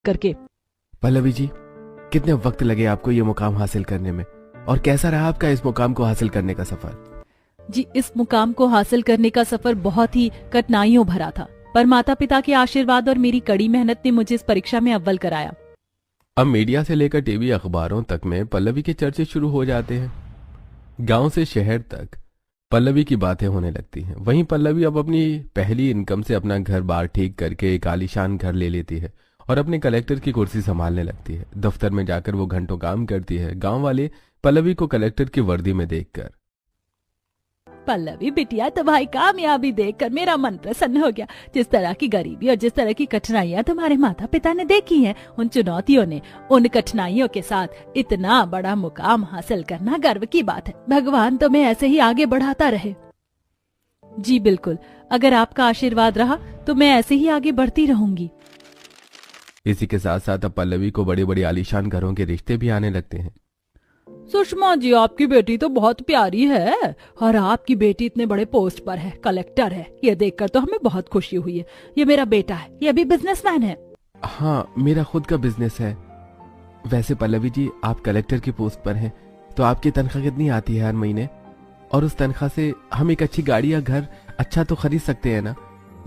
करके। पल्लवी जी, कितने वक्त लगे आपको ये मुकाम हासिल करने में, और कैसा रहा आपका इस मुकाम को हासिल करने का सफर? जी, इस मुकाम को हासिल करने का सफर बहुत ही कठिनाइयों भरा था, पर माता पिता के आशीर्वाद और मेरी कड़ी मेहनत ने मुझे इस परीक्षा में अव्वल कराया। अब मीडिया से लेकर टीवी अखबारों तक में पल्लवी के चर्चे शुरू हो जाते हैं। गांव से शहर तक पल्लवी की बातें होने लगती हैं। वहीं पल्लवी अब अपनी पहली इनकम से अपना घर बार ठीक करके एक आलीशान घर ले लेती है और अपने कलेक्टर की कुर्सी संभालने लगती है। दफ्तर में जाकर वो घंटों काम करती है। गांव वाले पल्लवी को कलेक्टर की वर्दी में देखकर, पल्लवी बिटिया, तुम्हारी कामयाबी देखकर मेरा मन प्रसन्न हो गया। जिस तरह की गरीबी और जिस तरह की कठिनाइयां तुम्हारे माता पिता ने देखी हैं, उन चुनौतियों ने, उन कठिनाइयों के साथ इतना बड़ा मुकाम हासिल करना गर्व की बात है। भगवान तुम्हें ऐसे ही आगे बढ़ाता रहे। जी बिल्कुल, अगर आपका आशीर्वाद रहा तो मैं ऐसे ही आगे बढ़ती रहूंगी। इसी के साथ साथ अब पल्लवी को बड़े बड़े आलीशान घरों के रिश्ते भी आने लगते हैं। सुषमा जी, आपकी बेटी तो बहुत प्यारी है और आपकी बेटी इतने बड़े पोस्ट पर है, कलेक्टर है। ये देखकर तो हमें बहुत खुशी हुई है। ये मेरा बेटा है, ये भी बिजनेसमैन है। हाँ, मेरा खुद का बिजनेस है। वैसे पल्लवी जी, आप कलेक्टर की पोस्ट पर हैं, तो आपकी तनख्वाह कितनी आती है हर महीने? और उस तनख्वाह से हम एक अच्छी गाड़ी या घर अच्छा तो खरीद सकते हैं ना?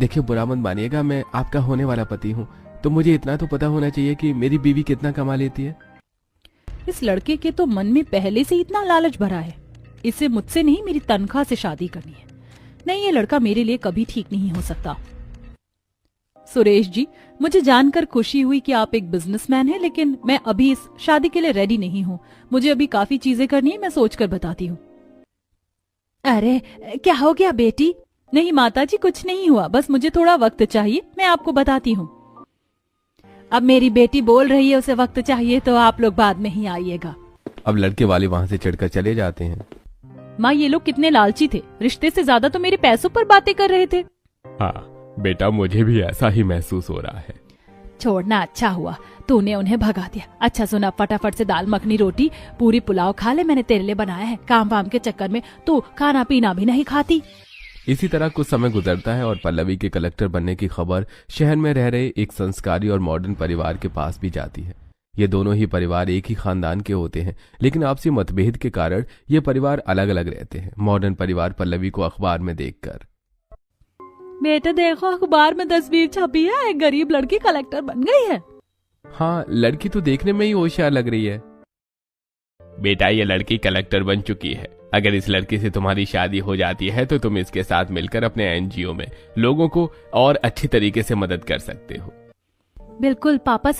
देखिए, बुरा मत मानिएगा, मैं आपका होने वाला पति हूँ, तो मुझे इतना तो पता होना चाहिए कि मेरी बीवी कितना कमा लेती है। इस लड़के के तो मन में पहले से इतना लालच भरा है। इसे मुझसे नहीं, मेरी तनख्वाह से शादी करनी है। नहीं, ये लड़का मेरे लिए कभी ठीक नहीं हो सकता। सुरेश जी, मुझे जानकर खुशी हुई कि आप एक बिजनेसमैन हैं, लेकिन मैं अभी इस शादी के लिए रेडी नहीं हूँ। मुझे अभी काफी चीजें करनी है, मैं सोचकर बताती हूँ। अरे, क्या हो गया बेटी? नहीं माता जी, कुछ नहीं हुआ, बस मुझे थोड़ा वक्त चाहिए, मैं आपको बताती हूँ। अब मेरी बेटी बोल रही है उसे वक्त चाहिए, तो आप लोग बाद में ही आइएगा। अब लड़के वाले वहां से चढ़कर चले जाते हैं। माँ, ये लोग कितने लालची थे, रिश्ते से ज्यादा तो मेरे पैसों पर बातें कर रहे थे। हाँ बेटा, मुझे भी ऐसा ही महसूस हो रहा है। छोड़ना अच्छा हुआ, तूने उन्हें भगा दिया। अच्छा सुना, फटाफट से दाल मखनी रोटी पूरी पुलाव खा ले, मैंने तेरे लिए बनाया है। काम वाम के चक्कर में तू खाना पीना भी नहीं खाती। इसी तरह कुछ समय गुजरता है और पल्लवी के कलेक्टर बनने की खबर शहर में रह रहे एक संस्कारी और मॉडर्न परिवार के पास भी जाती है। ये दोनों ही परिवार एक ही खानदान के होते हैं, लेकिन आपसी मतभेद के कारण ये परिवार अलग अलग रहते हैं। मॉडर्न परिवार पल्लवी को अखबार में देखकर, बेटा देखो, अखबार में तस्वीर छपी है, एक गरीब लड़की कलेक्टर बन गई है। हाँ, लड़की तो देखने में ही होशियार लग रही है। बेटा, ये लड़की कलेक्टर बन चुकी है। अगर इस लड़की से तुम्हारी शादी हो जाती है तो तुम इसके साथ मिलकर अपने एनजीओ में लोगों को और अच्छी तरीके से मदद कर सकते हो। बिल्कुल पापा।